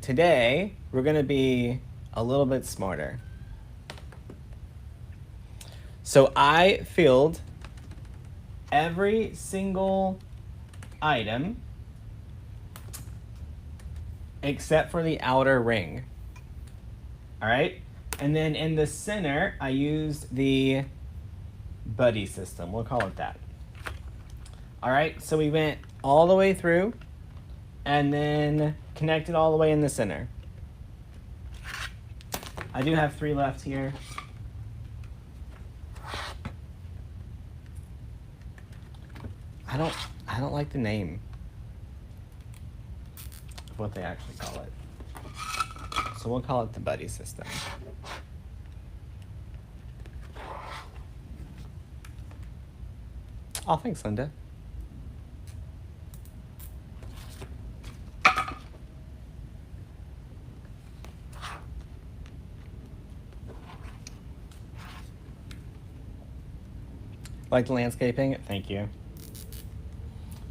today we're going to be a little bit smarter. So I filled every single item except for the outer ring. All right? And then in the center, I used the buddy system. We'll call it that. All right, so we went all the way through and then connected all the way in the center. I do have 3 left here. I don't like the name of what they actually call it. So we'll call it the buddy system. Oh, thanks, Linda. Like the landscaping? Thank you.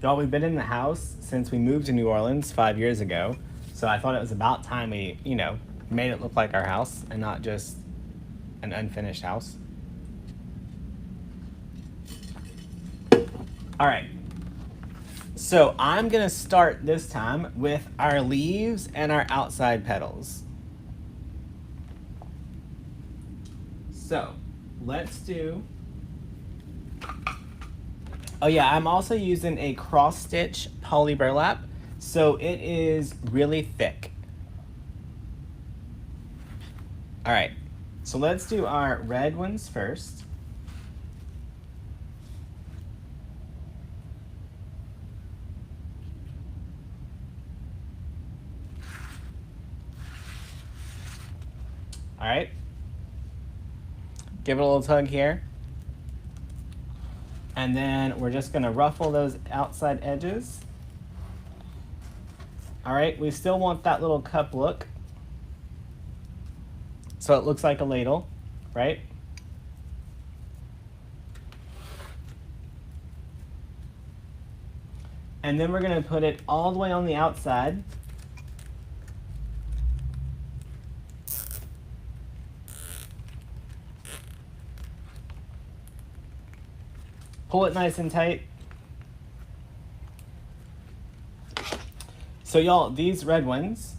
Y'all, we've been in the house since we moved to New Orleans 5 years ago. So I thought it was about time we, made it look like our house and not just an unfinished house. All right. So I'm going to start this time with our leaves and our outside petals. So let's do... Oh yeah, I'm also using a cross stitch poly burlap, so it is really thick. All right, so let's do our red ones first. All right, give it a little tug here. And then we're just gonna ruffle those outside edges. All right, we still want that little cup look. So it looks like a ladle, right? And then we're gonna put it all the way on the outside. Pull it nice and tight. So y'all, these red ones,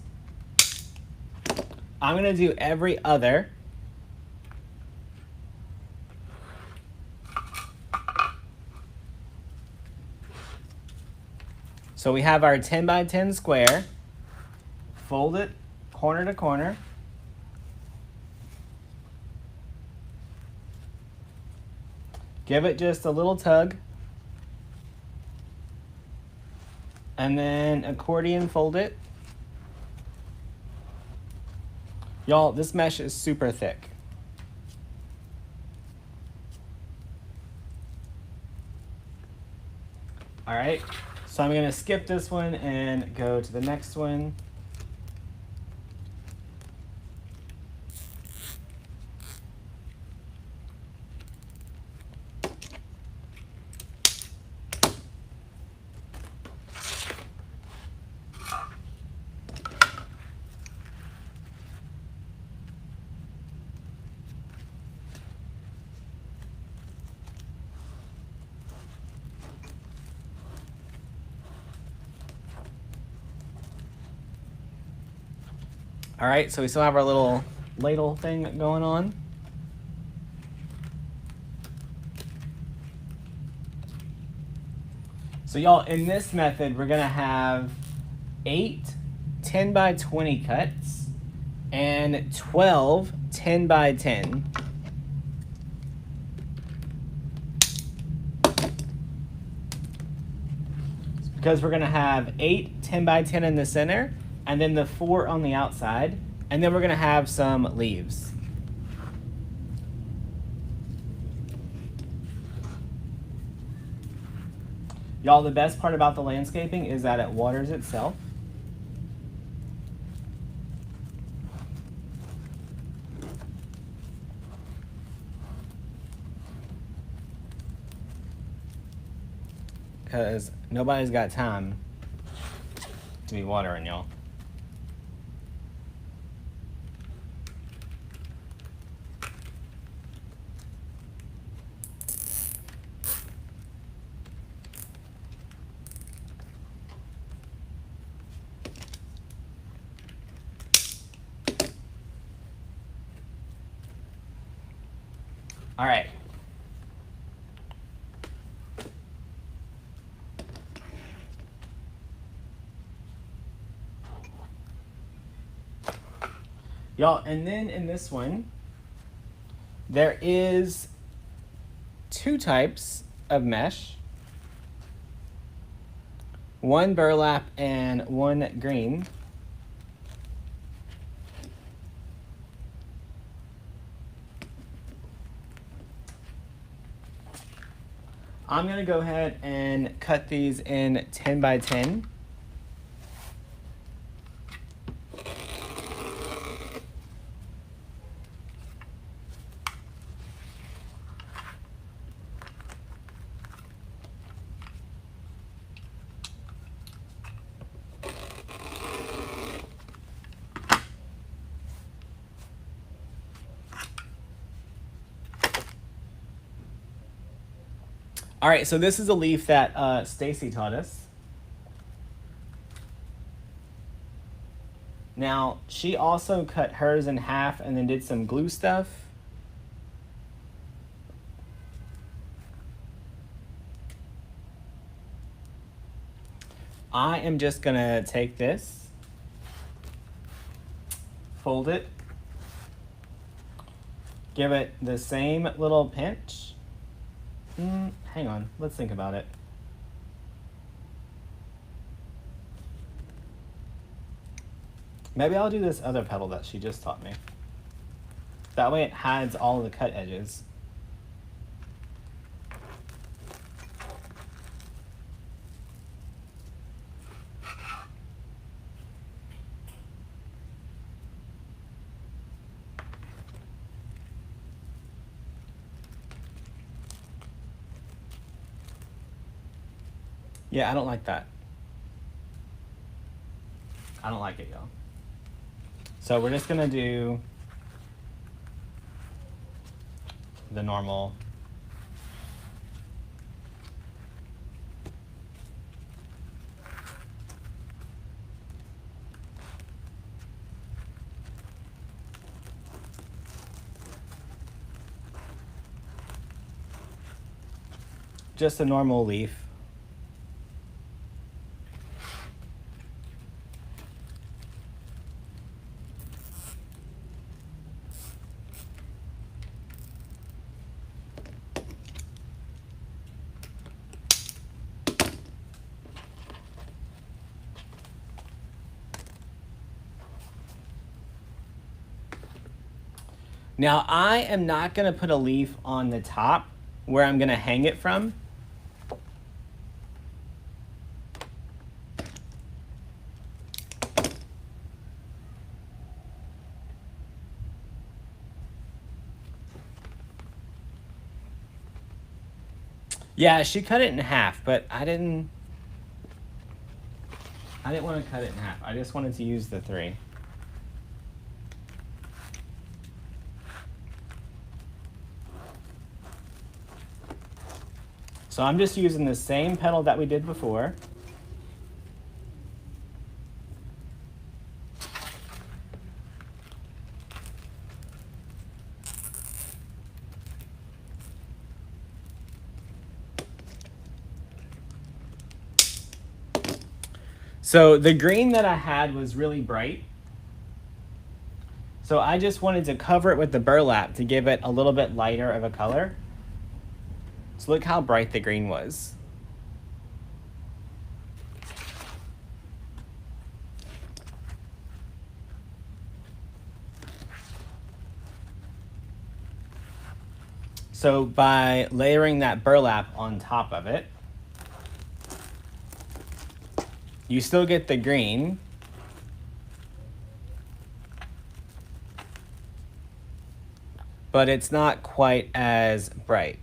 I'm gonna do every other. So we have our 10 by 10 square, fold it corner to corner. Give it just a little tug. And then accordion fold it. Y'all, this mesh is super thick. All right, so I'm gonna skip this one and go to the next one. All right, so we still have our little ladle thing going on. So y'all, in this method, we're gonna have 8 10 by 20 cuts and 12 10 by 10. Because we're gonna have 8 10 by 10 in the center, and then the 4 on the outside, and then we're gonna have some leaves. Y'all, the best part about the landscaping is that it waters itself. Because nobody's got time to be watering, y'all. All right. Y'all, and then in this one, there is 2 types of mesh. One burlap and one green. I'm gonna go ahead and cut these in 10 by 10. All right, so this is a leaf that Stacey taught us. Now, she also cut hers in half and then did some glue stuff. I am just gonna take this, fold it, give it the same little pinch. Hang on, let's think about it. Maybe I'll do this other petal that she just taught me. That way it hides all of the cut edges. Yeah, I don't like that. I don't like it, y'all. So we're just gonna do the normal. Just a normal leaf. Now, I am not going to put a leaf on the top where I'm going to hang it from. Yeah, she cut it in half, but I didn't want to cut it in half. I just wanted to use the 3. So I'm just using the same petal that we did before. So the green that I had was really bright. So I just wanted to cover it with the burlap to give it a little bit lighter of a color. So look how bright the green was. So by layering that burlap on top of it, you still get the green, but it's not quite as bright.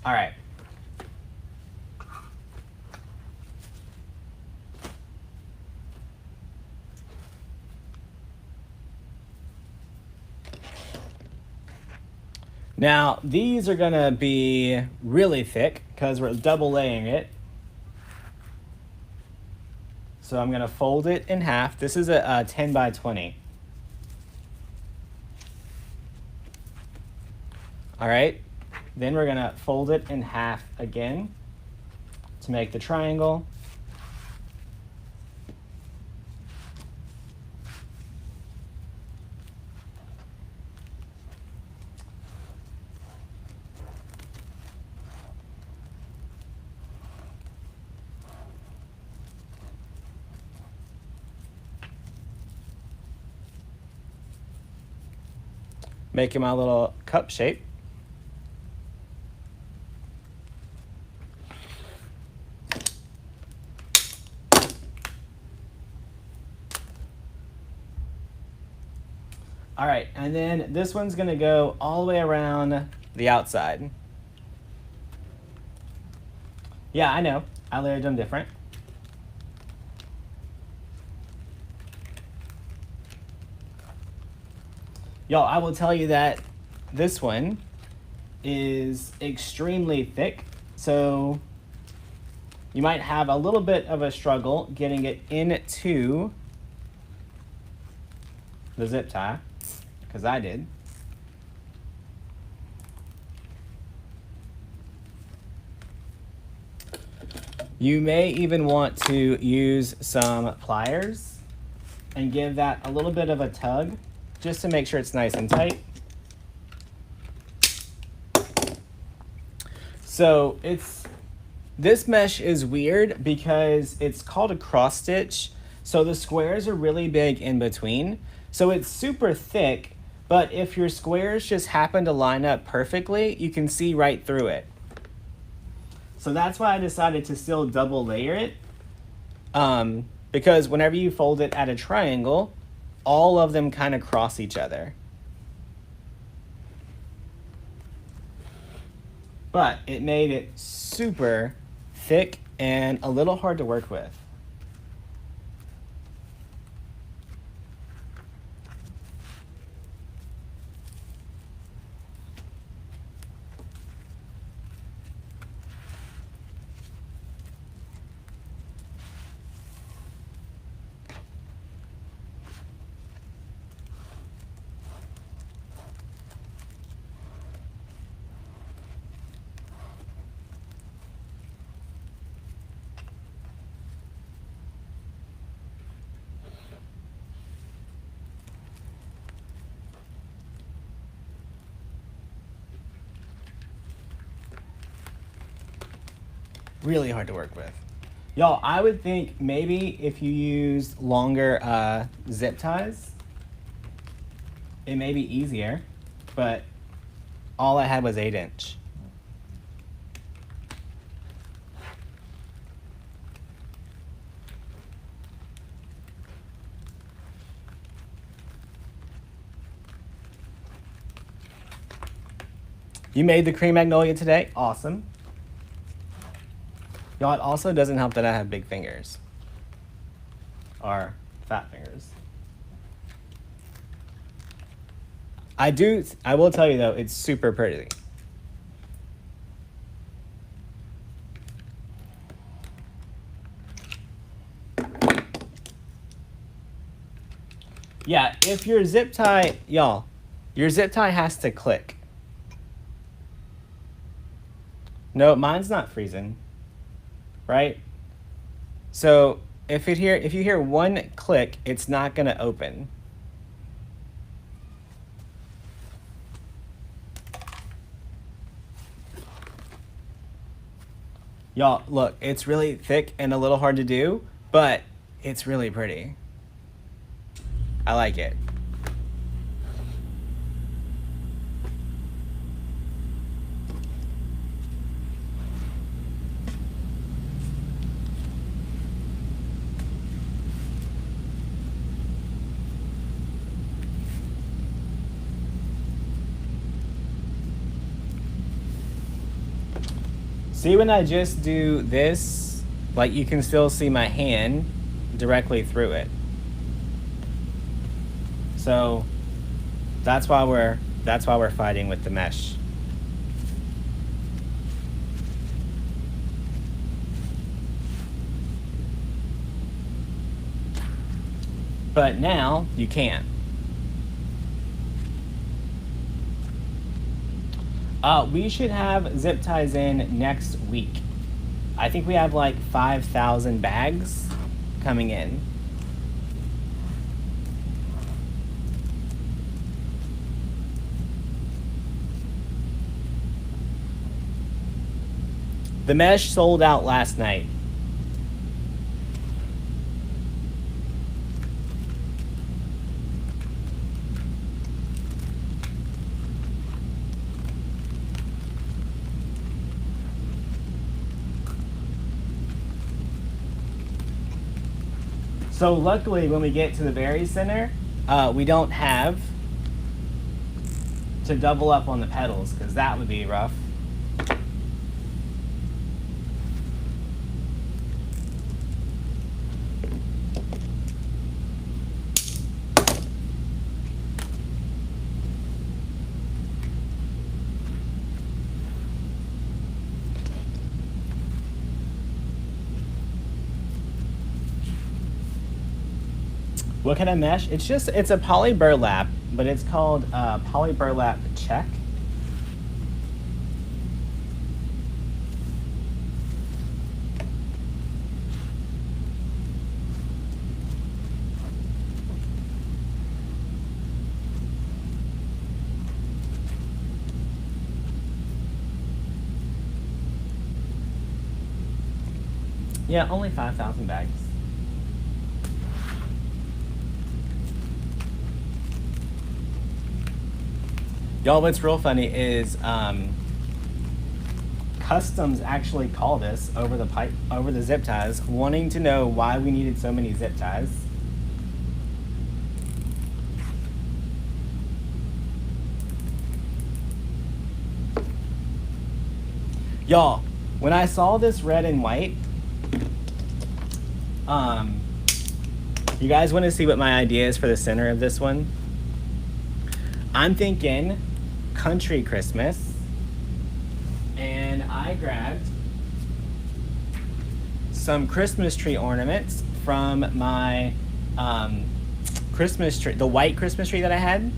All right. Now, these are gonna be really thick because we're double layering it. So I'm gonna fold it in half. This is a 10 by 20. All right, then we're gonna fold it in half again to make the triangle. Making my little cup shape. All right, and then this one's gonna go all the way around the outside. Yeah, I know, I layered them different. Y'all, I will tell you that this one is extremely thick, so you might have a little bit of a struggle getting it into the zip tie, because I did. You may even want to use some pliers and give that a little bit of a tug just to make sure it's nice and tight. So this mesh is weird because it's called a cross stitch. So the squares are really big in between. So it's super thick, but if your squares just happen to line up perfectly, you can see right through it. So that's why I decided to still double layer it. Because whenever you fold it at a triangle, all of them kind of cross each other. But it made it super thick and a little hard to work with. Really hard to work with. Y'all, I would think maybe if you used longer zip ties, it may be easier, but all I had was 8-inch. You made the cream magnolia today? Awesome. Y'all, it also doesn't help that I have big fingers. Or fat fingers. I will tell you though, it's super pretty. Yeah, if your zip tie, y'all, your zip tie has to click. No, mine's not freezing. Right? So if you hear one click, it's not gonna open. Y'all, look, it's really thick and a little hard to do, but it's really pretty. I like it. See, when I just do this, like you can still see my hand directly through it. So that's why we're fighting with the mesh. but now you can't. We should have zip ties in next week. I think we have like 5,000 bags coming in. The mesh sold out last night. So luckily when we get to the very center, we don't have to double up on the petals because that would be rough. What kind of mesh? It's a poly burlap, but it's called poly burlap check. Yeah, only 5,000 bags. Y'all, what's real funny is Customs actually called us over the zip ties, wanting to know why we needed so many zip ties. Y'all, when I saw this red and white, you guys want to see what my idea is for the center of this one? I'm thinking country Christmas, and I grabbed some Christmas tree ornaments from my Christmas tree, the white Christmas tree that I had.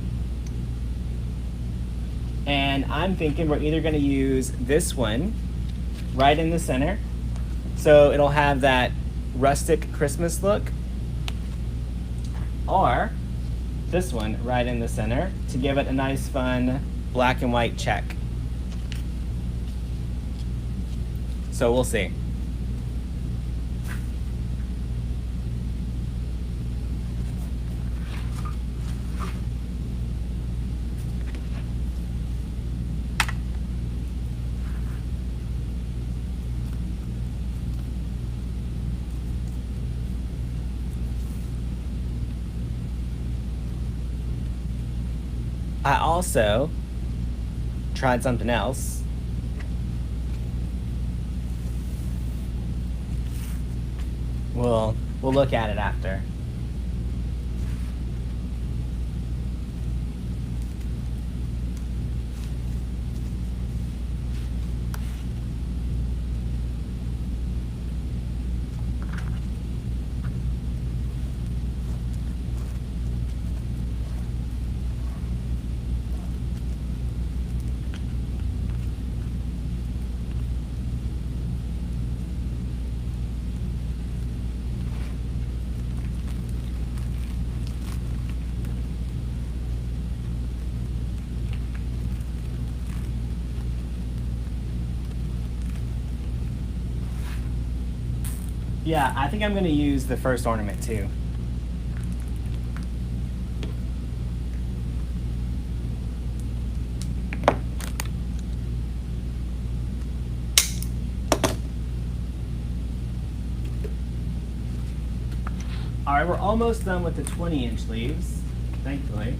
And I'm thinking we're either going to use this one right in the center, so it'll have that rustic Christmas look, or this one right in the center to give it a nice fun black and white check. So we'll see. I also tried something else. We'll look at it after. Yeah, I think I'm going to use the first ornament too. All right, we're almost done with the 20-inch leaves, thankfully.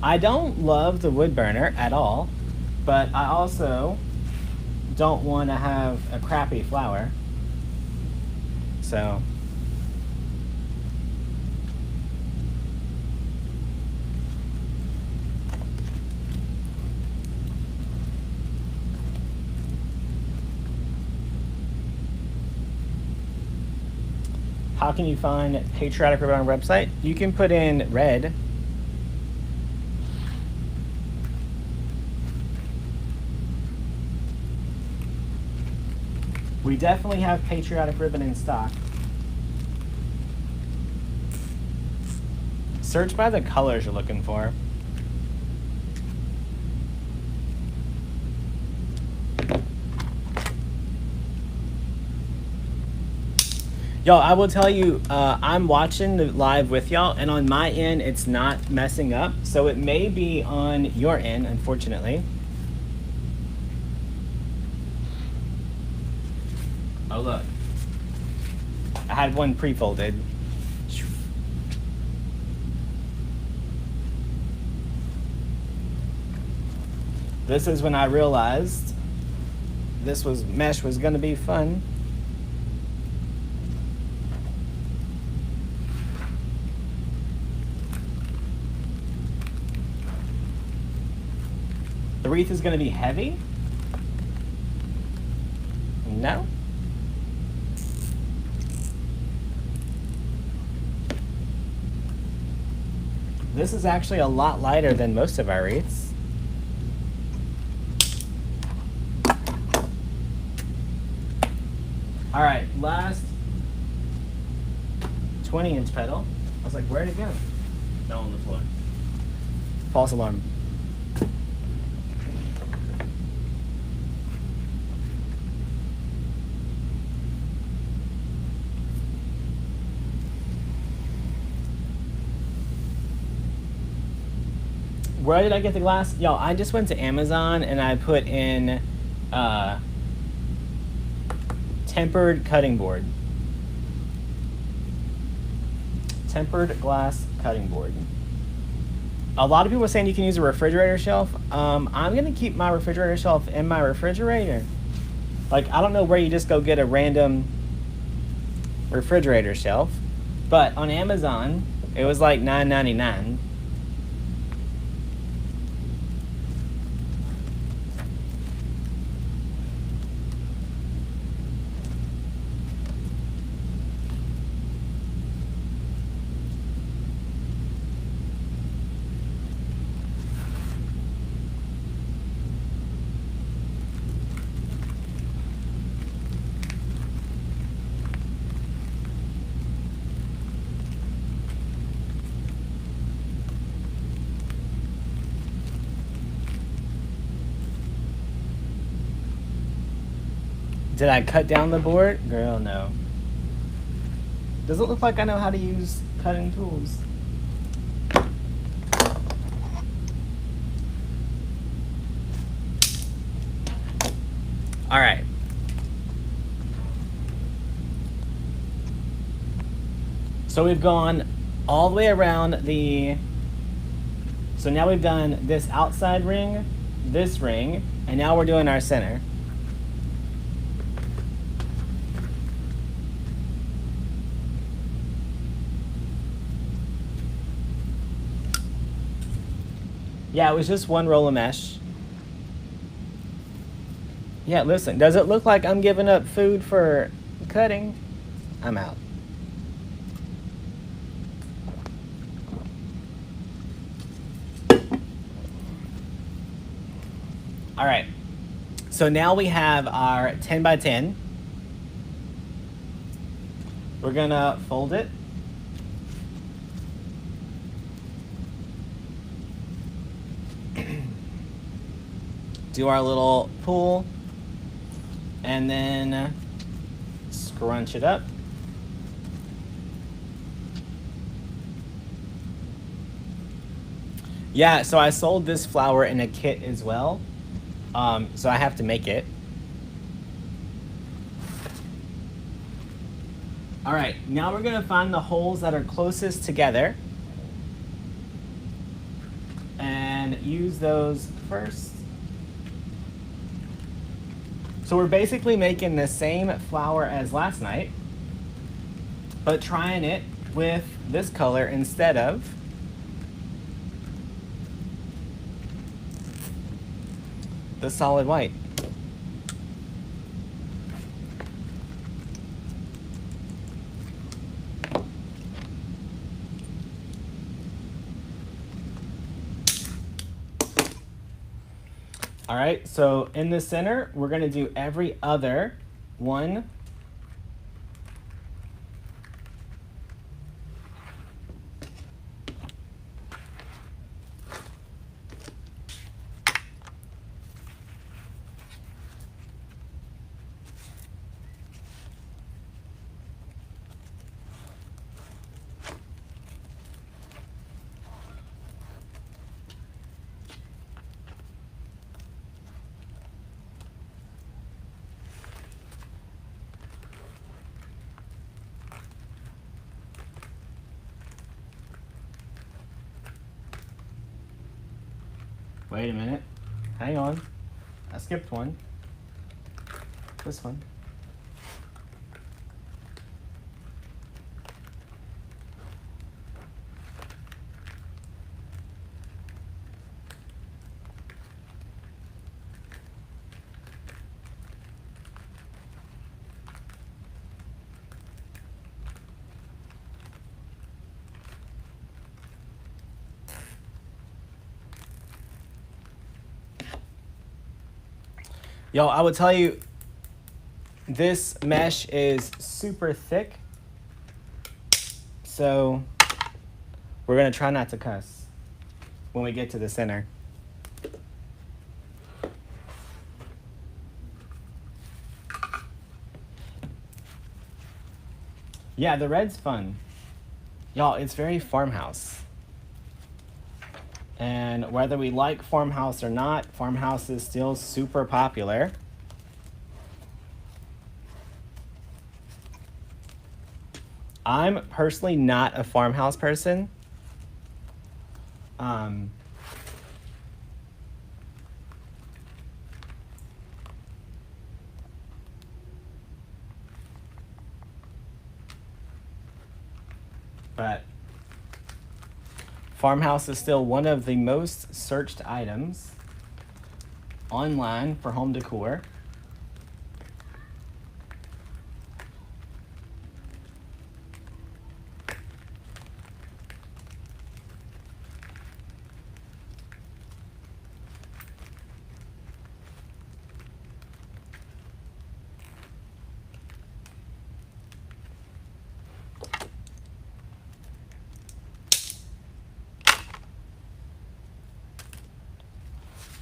I don't love the wood burner at all, but I also don't want to have a crappy flower. So how can you find patriotic ribbon on our website? You can put in red. We definitely have patriotic ribbon in stock. Search by the colors you're looking for. Y'all, I will tell you, I'm watching the live with y'all, and on my end, it's not messing up. So it may be on your end, unfortunately. Oh, look. I had one pre-folded. This is when I realized this mesh was gonna be fun. The wreath is gonna be heavy? No? This is actually a lot lighter than most of our wreaths. All right, last 20-inch petal. I was like, where'd it go? Fell on the floor. False alarm. Where did I get the glass? Y'all, I just went to Amazon and I put in tempered cutting board. Tempered glass cutting board. A lot of people are saying you can use a refrigerator shelf. I'm gonna keep my refrigerator shelf in my refrigerator. Like, I don't know where you just go get a random refrigerator shelf, but on Amazon, it was like $9.99. Did I cut down the board? Girl, no. Does it look like I know how to use cutting tools? All right. So we've gone all the way around the, so now we've done this outside ring, this ring, and now we're doing our center. Yeah, it was just one roll of mesh. Yeah, listen, does it look like I'm giving up food for cutting? I'm out. All right, so now we have our 10 by 10. We're gonna fold it. Do our little pull, and then scrunch it up. Yeah, so I sold this flower in a kit as well, so I have to make it. All right, now we're gonna find the holes that are closest together and use those first. So we're basically making the same flower as last night, but trying it with this color instead of the solid white. All right, so in the center, we're gonna do every other one. Wait a minute. Hang on. I skipped one. This one. Yo, I would tell you, this mesh is super thick, so we're gonna try not to cuss when we get to the center. Yeah, the red's fun. Y'all, it's very farmhouse. And whether we like farmhouse or not, farmhouse is still super popular. I'm personally not a farmhouse person. But farmhouse is still one of the most searched items online for home decor.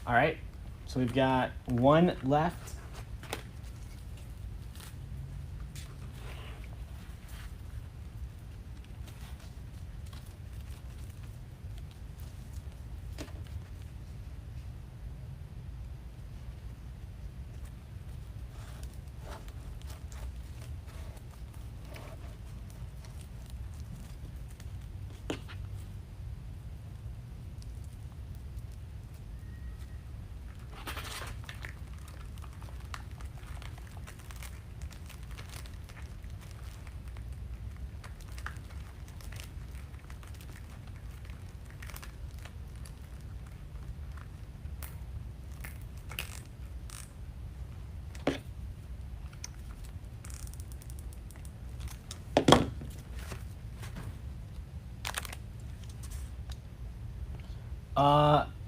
All right, so we've got one left.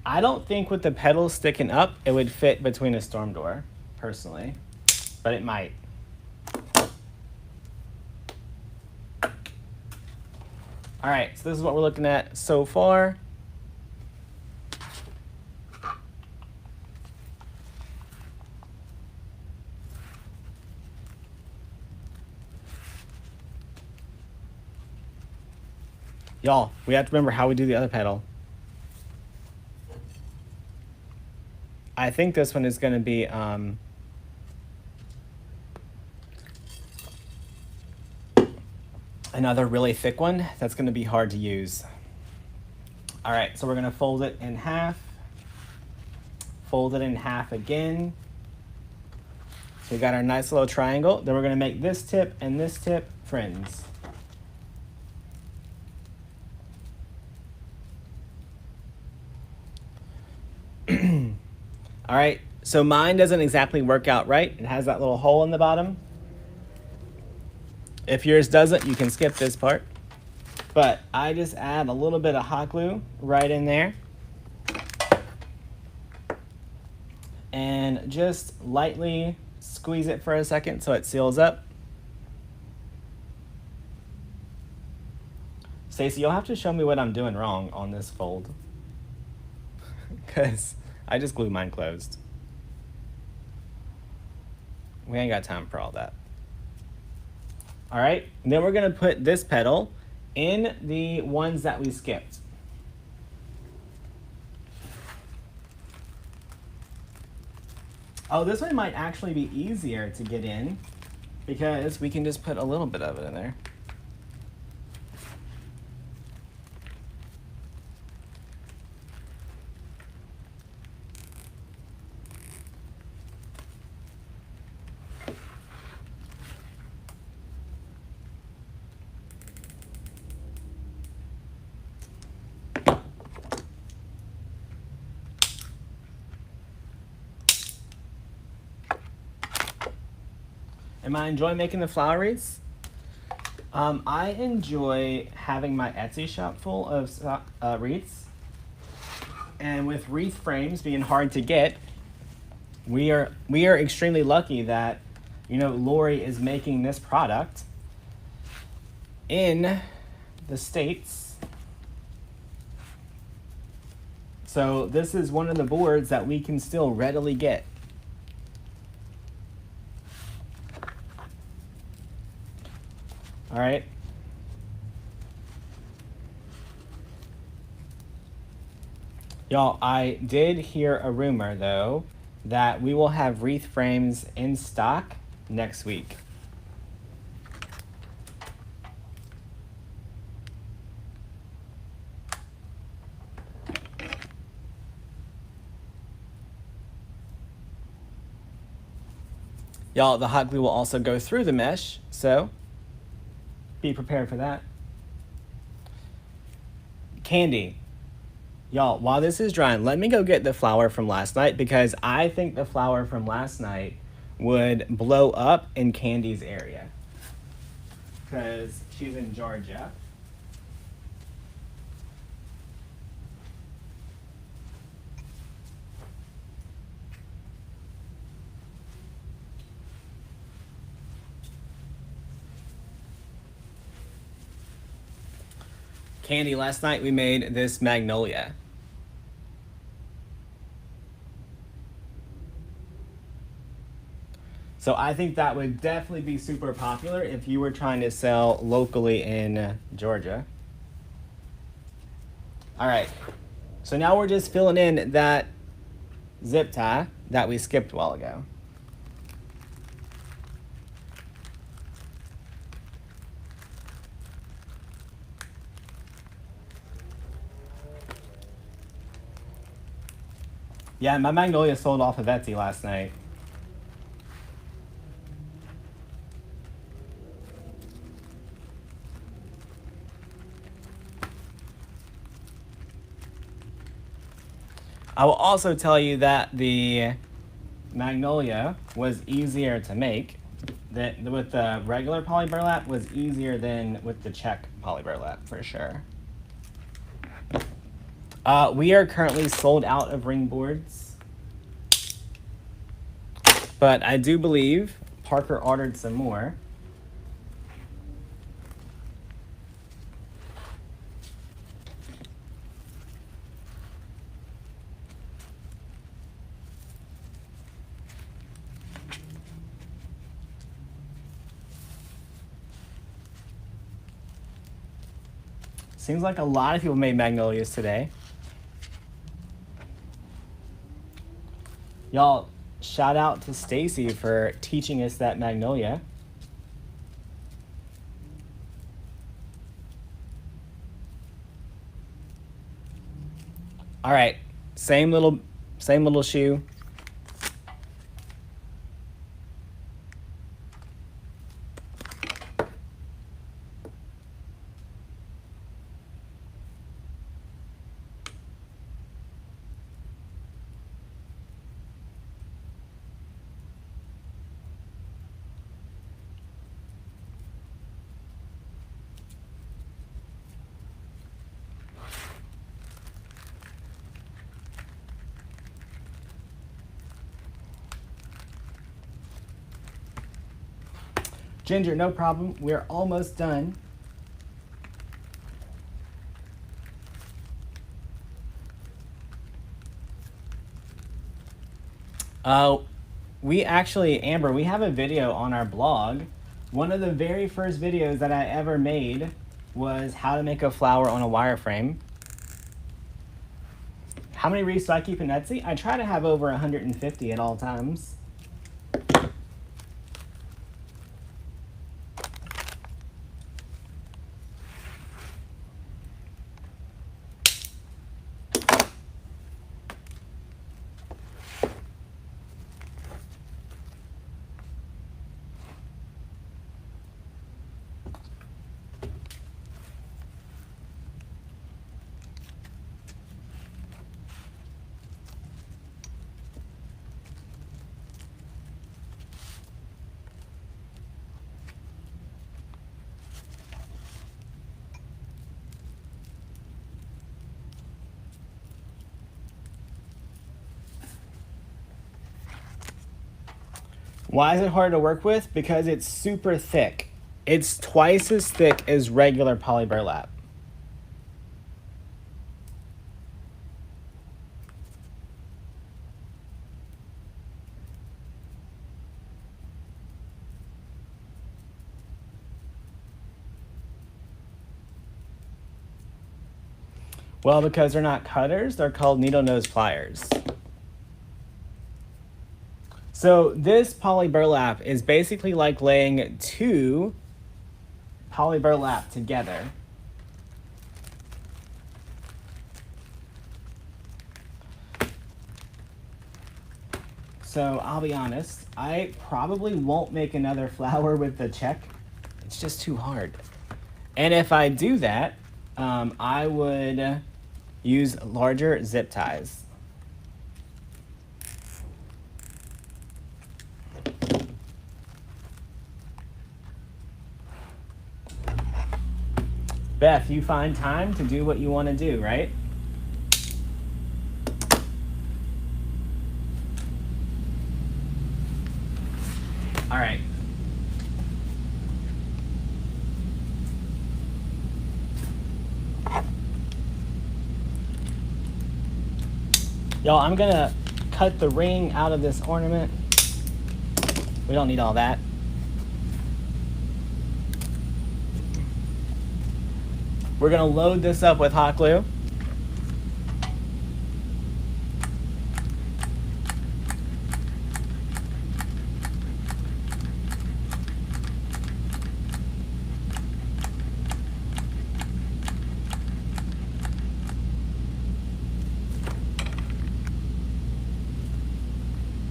I don't think with the petals sticking up, it would fit between a storm door, personally, but it might. All right, so this is what we're looking at so far. Y'all, we have to remember how we do the other petal. I think this one is going to be another really thick one that's going to be hard to use. All right, so we're going to fold it in half, fold it in half again. So we got our nice little triangle. Then we're going to make this tip and this tip friends. All right, so mine doesn't exactly work out right. It has that little hole in the bottom. If yours doesn't, you can skip this part. But I just add a little bit of hot glue right in there. and just lightly squeeze it for a second so it seals up. Stacey, you'll have to show me what I'm doing wrong on this fold, because I just glued mine closed. We ain't got time for all that. All right, and then we're gonna put this petal in the ones that we skipped. Oh, this one might actually be easier to get in because we can just put a little bit of it in there. Am I enjoying making the flower wreaths? I enjoy having my Etsy shop full of wreaths. And with wreath frames being hard to get, we are extremely lucky that, you know, Lori is making this product in the States. So this is one of the boards that we can still readily get. All right. Y'all, I did hear a rumor, though, that we will have wreath frames in stock next week. Y'all, the hot glue will also go through the mesh, so be prepared for that. Candy. Y'all, while this is drying, let me go get the flower from last night, because I think the flower from last night would blow up in Candy's area, because she's in Georgia. Candy, last night we made this magnolia. So I think that would definitely be super popular if you were trying to sell locally in Georgia. All right, so now we're just filling in that zip tie that we skipped a while ago. Yeah, my magnolia sold off of Etsy last night. I will also tell you that the magnolia was easier to make. That with the regular poly burlap was easier than with the check poly burlap, for sure. We are currently sold out of ring boards, but I do believe Parker ordered some more. Seems like a lot of people made magnolias today. Y'all, shout out to Stacey for teaching us that magnolia. All right, same little shoe. Ginger, no problem. We're almost done. We actually, Amber, we have a video on our blog. One of the very first videos that I ever made was how to make a flower on a wireframe. How many wreaths do I keep in Etsy? I try to have over 150 at all times. Why is it hard to work with? Because it's super thick. It's twice as thick as regular poly burlap. Well, because they're not cutters, they're called needle nose pliers. So this poly burlap is basically like laying two poly burlap together. So I'll be honest, I probably won't make another flower with the check. It's just too hard. And if I do that, I would use larger zip ties. Beth, you find time to do what you want to do, right? All right. Y'all, I'm gonna cut the ring out of this ornament. We don't need all that. We're gonna load this up with hot glue.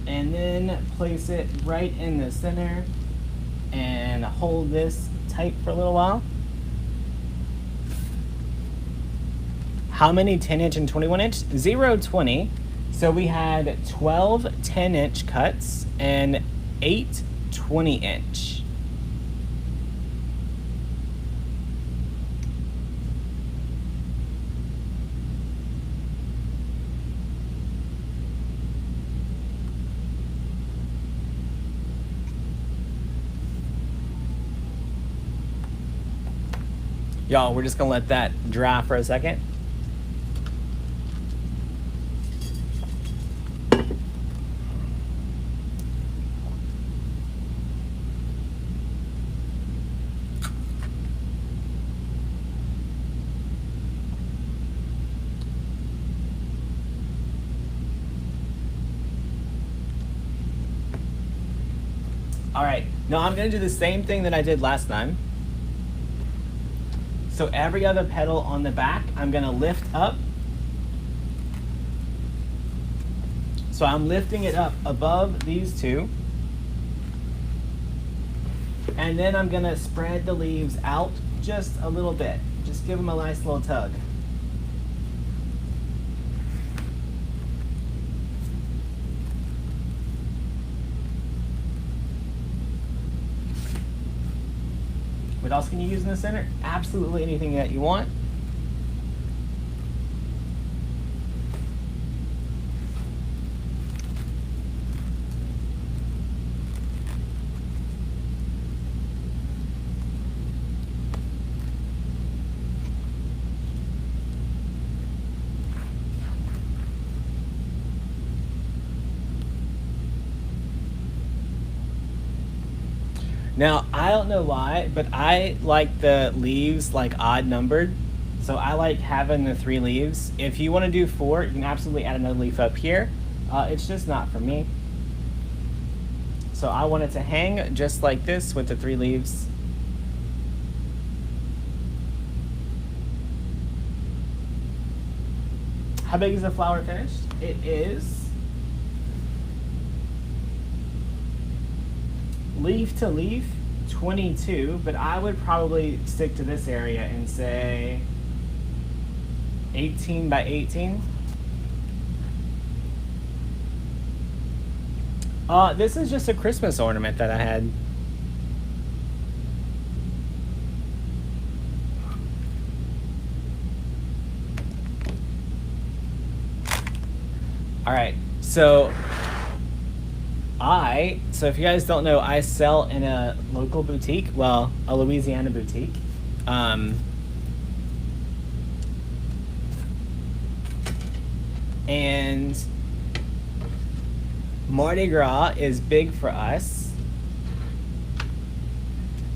And then place it right in the center and hold this tight for a little while. How many 10-inch and 21-inch? 0, 20. So we had 12 10-inch cuts and 8 20-inch. Y'all, we're just gonna let that dry for a second. All right, now I'm gonna do the same thing that I did last time. So every other petal on the back, I'm gonna lift up. So I'm lifting it up above these two. And then I'm gonna spread the leaves out just a little bit. Just give them a nice little tug. What else can you use in the center? Absolutely anything that you want. Now, I don't know why, but I like the leaves like odd numbered. So I like having the 3 leaves. If you want to do 4, you can absolutely add another leaf up here. It's just not for me. So I want it to hang just like this with the 3 leaves. How big is the flower finished? It is leaf to leaf 22, but I would probably stick to this area and say 18 by 18. This is just a Christmas ornament that I had. All right, so if you guys don't know, I sell in a local boutique, well, a Louisiana boutique. And Mardi Gras is big for us.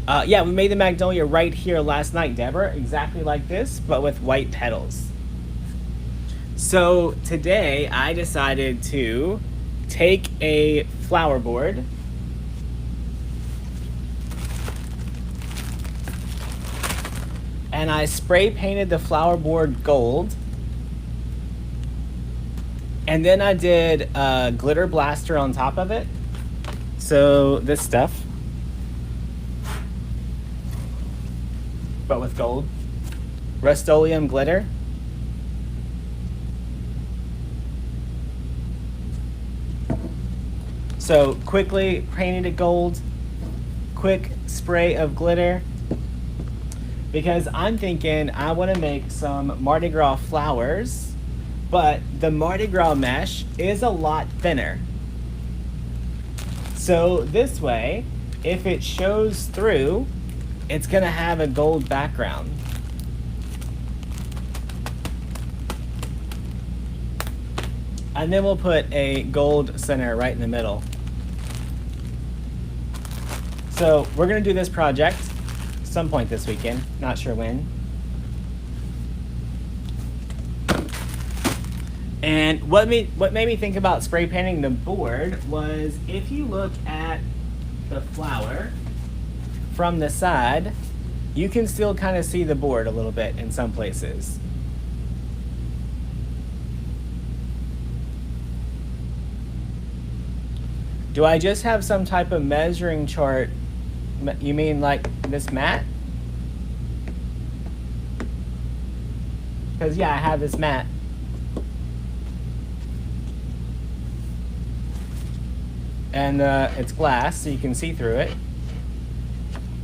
Yeah, we made the magnolia right here last night, Deborah, exactly like this, but with white petals. So today I decided to take a flower board and I spray painted the flower board gold, and then I did a glitter blaster on top of it. So this stuff, but with gold, Rust-Oleum glitter. So quickly painted it gold, quick spray of glitter, because I'm thinking I want to make some Mardi Gras flowers, but the Mardi Gras mesh is a lot thinner. So this way, if it shows through, it's going to have a gold background. And then we'll put a gold center right in the middle. So we're going to do this project some point this weekend, not sure when. And what made me think about spray painting the board was, if you look at the flower from the side, you can still kind of see the board a little bit in some places. Do I just have some type of measuring chart? You mean like this mat? Because yeah, I have this mat. And it's glass, so you can see through it.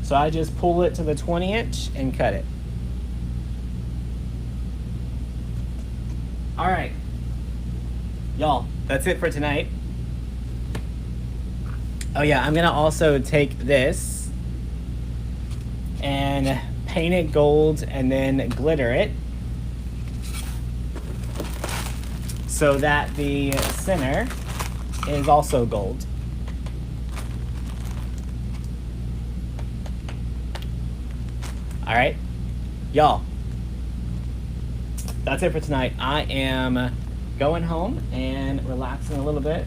So I just pull it to the 20-inch and cut it. All right, y'all, that's it for tonight. Oh yeah, I'm gonna also take this and paint it gold and then glitter it so that the center is also gold. All right, y'all, that's it for tonight. I am going home and relaxing a little bit.